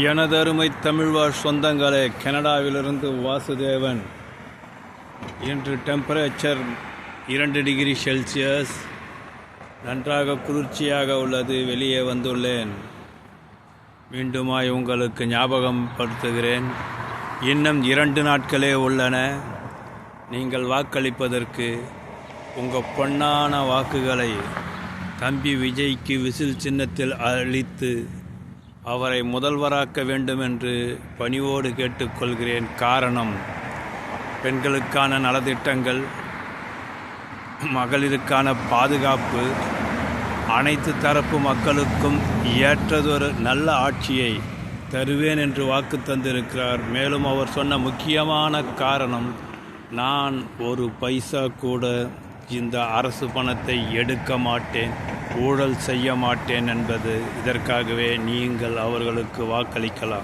எனதருமை தமிழ்வாழ் சொந்தங்களே, கனடாவிலிருந்து வாசுதேவன். இன்று டெம்பரேச்சர் 2 டிகிரி செல்சியஸ், நன்றாக குளிர்ச்சியாக உள்ளது. வெளியே வந்துள்ளேன். மீண்டுமாய் உங்களுக்கு ஞாபகம் படுத்துகிறேன், இன்னும் 2 நாட்களே உள்ளன நீங்கள் வாக்களிப்பதற்கு. உங்கள் பொன்னான வாக்குகளை தம்பி விஜய்க்கு விசில் சின்னத்தில் அளித்து அவரை முதல்வராக்க வேண்டும் என்று பணிவோடு கேட்டுக்கொள்கிறேன். காரணம், பெண்களுக்கான நலத்திட்டங்கள், மகளிருக்கான பாதுகாப்பு, அனைத்து தரப்பு மக்களுக்கும் ஏற்றதொரு நல்ல ஆட்சியை தருவேன் என்று வாக்கு தந்திருக்கிறார். மேலும் அவர் சொன்ன முக்கியமான காரணம், நான் ஒரு பைசா கூட இந்த அரசு பணத்தை எடுக்க மாட்டேன், ஊழல் செய்ய மாட்டேன் என்பது. இதற்காகவே நீங்கள் அவர்களுக்கு வாக்களிக்கலாம்.